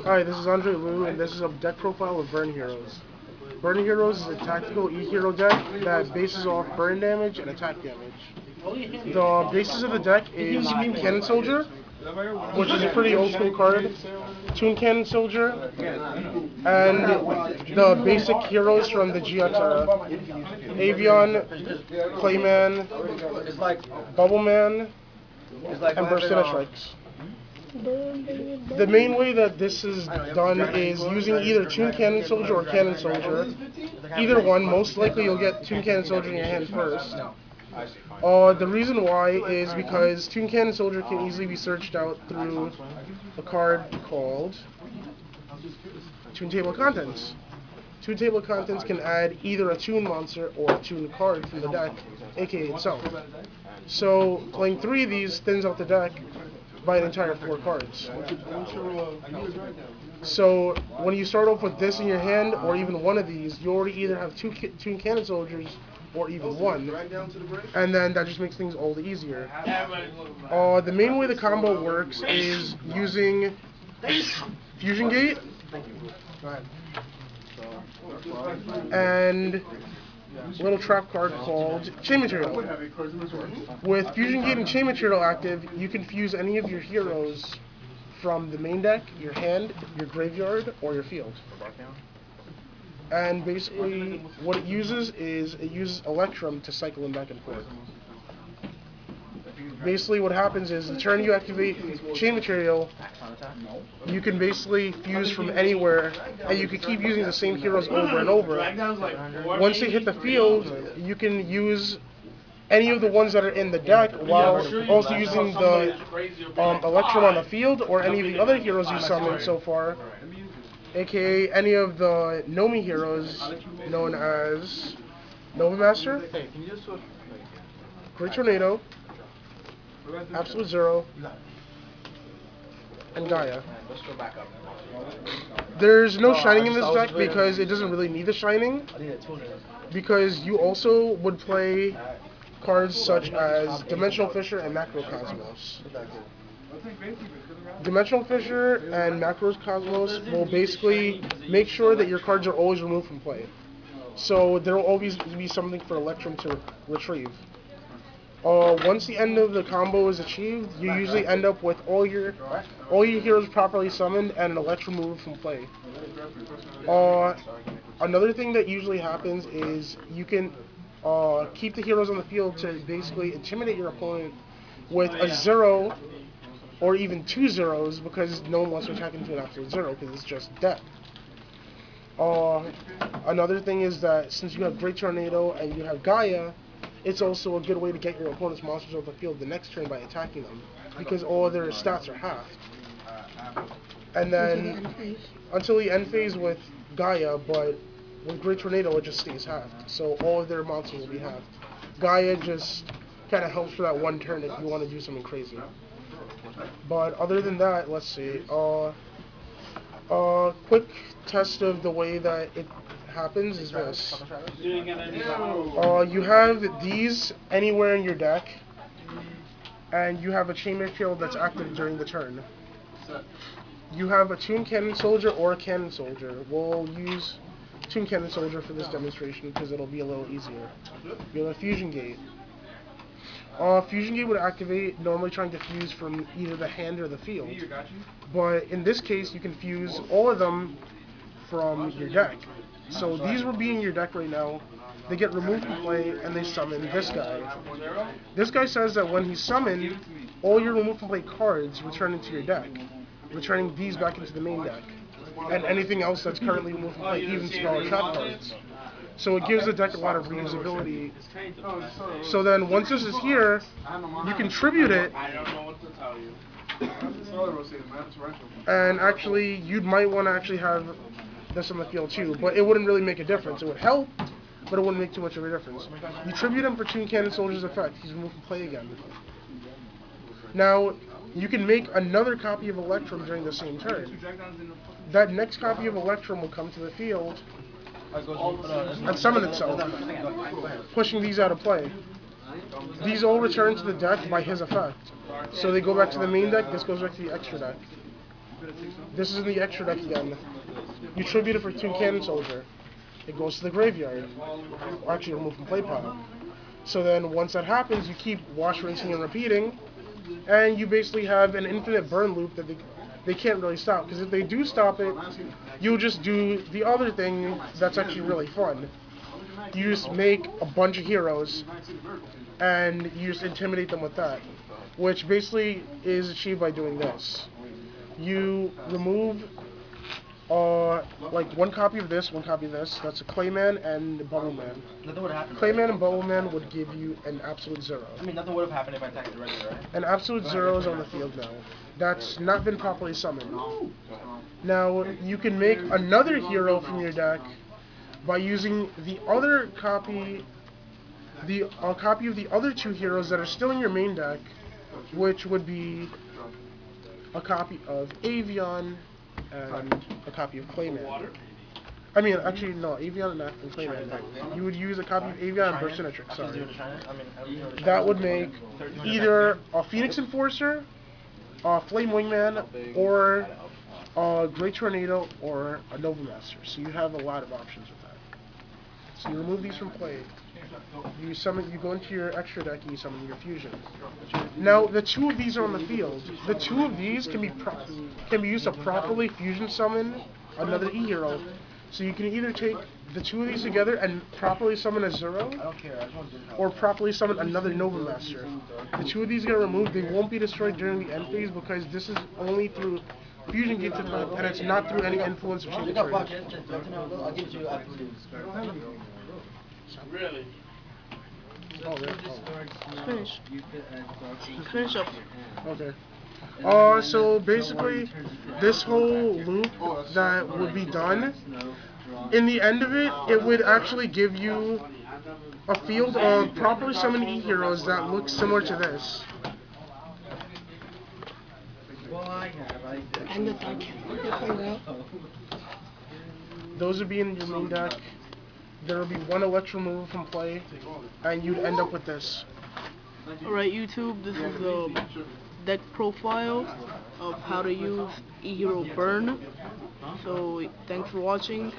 Hi, this is Lyew, and this is a deck profile of Burn Heroes. Burn Heroes is a tactical E-hero deck that bases off burn damage and attack damage. The basis of the deck is Cannon Soldier, which is a pretty old school card, Toon Cannon Soldier, and the basic heroes from the GX era: Avion, Clayman, Bubbleman, and Burstina Strikes. The main way that this is done is using either Toon Cannon Soldier or Cannon Soldier. Either one, most likely you'll get Toon Cannon Soldier in your hand first. The reason why is because Toon Cannon Soldier can easily be searched out through a card called Toon Table of Contents. Toon Table of Contents can add either a Toon monster or a Toon card from the deck, aka itself. So playing 3 of these thins out the deck by an entire 4 cards. So when you start off with this in your hand, or even one of these, you already either have 2 Toon Cannon Soldiers, or even 1, and then that just makes things all the easier. The main way the combo works is using Fusion Gate and a little trap card called Chain Material. With Fusion Gate and Chain Material active, you can fuse any of your heroes from the main deck, your hand, your graveyard, or your field. And basically, what it uses Electrum to cycle them back and forth. Basically, what happens is the turn you activate Chain Material, you can basically fuse from anywhere, and you can keep using the same heroes over and over. Once they hit the field, you can use any of the ones that are in the deck while also using the Electrum on the field, or any of the other heroes you summoned so far, aka any of the Nomi heroes known as Nova Master, Great Tornado, Absolute Zero, and Gaia. There's no shining in this deck because it doesn't really need the shining, because you also would play cards such as Dimensional Fissure and Macrocosmos. Dimensional Fissure and Macrocosmos will basically make sure that your cards are always removed from play. So there will always be something for Electrum to retrieve. Once the end of the combo is achieved, you usually end up with all your heroes properly summoned and an Electrum removed from play. Another thing that usually happens is you can keep the heroes on the field to basically intimidate your opponent with a 0 or even 2 zeros, because no one wants to attack into an absolute 0 because it's just death. Another thing is that since you have Great Tornado and you have Gaia, it's also a good way to get your opponent's monsters off the field the next turn by attacking them, because all their stats are halved. And then until the end phase with Gaia, but with Great Tornado it just stays halved, so all of their monsters will be halved. Gaia just kind of helps for that one turn if you want to do something crazy. But other than that, let's see. Quick test of the way that it happens is this. You have these anywhere in your deck, and you have a Chain Material that's active during the turn. You have a Toon Cannon Soldier or a Cannon Soldier. We'll use Toon Cannon Soldier for this demonstration because it'll be a little easier. You have a Fusion Gate. Fusion Gate would activate normally trying to fuse from either the hand or the field. But in this case, you can fuse all of them from your deck. So these will be in your deck right now. They get removed from play, and they summon this guy. This guy says that when he's summoned, all your removed from play cards return into your deck, returning these back into the main deck, and anything else that's currently removed from play, even smaller trap cards. So it gives the deck a lot of reusability. So then once this is here, you can tribute it, and actually you might want to actually have this on the field too, but it wouldn't really make a difference. It would help, but it wouldn't make too much of a difference. You tribute him for Toon Cannon Soldier's effect. He's removed from play again. Now, you can make another copy of Electrum during the same turn. That next copy of Electrum will come to the field and summon itself, pushing these out of play. These all return to the deck by his effect. So they go back to the main deck, this goes back to the extra deck. This is in the extra deck again. You tribute it for 2 Cannon Soldier. It goes to the graveyard. Or actually removed from play pile. So then once that happens, you keep wash, rinsing, and repeating, and you basically have an infinite burn loop that they can't really stop. Because if they do stop it, you'll just do the other thing that's actually really fun. You just make a bunch of heroes, and you just intimidate them with that, which basically is achieved by doing this. You remove like 1 copy of this, 1 copy of this. That's a Clayman and Bubble Man. Nothing would happen. Clayman and Bubble Man would give you an absolute 0. I mean, nothing would have happened if I attacked the regular, right? An absolute 0 is on the field now. That's not been properly summoned. Now, you can make another hero from your deck by using the other copy, a copy of the other 2 heroes that are still in your main deck, which would be a copy of Avian and a copy of Clayman. I mean, actually, no, Avian and Clayman. You would use a copy of Avian and Burstinatrix, sorry. That would make either a Phoenix Enforcer, a Flame Wingman, or a Great Tornado, or a Nova Master. So you have a lot of options with that. So you remove these from play. You go into your extra deck and you summon your fusion. Now the 2 of these are on the field. The 2 of these can be used to properly fusion summon another E hero. So you can either take the 2 of these together and properly summon a 0, or properly summon another Nova Master. The 2 of these get removed. They won't be destroyed during the end phase because this is only through fusion gates effect, and it's not through any influence of change. I'll give it to you after Really? Oh, really? Oh. Finish. Finish up. Okay. So basically, this whole loop that would be done, in the end of it, it would actually give you a field of properly summoned E heroes that look similar to this. And the deck. Find out. Those would be in your main deck. There would be 1 Electro removal from play, and you'd end up with this. Alright, YouTube, this is the deck profile of how to use E-Hero Burn. So, thanks for watching.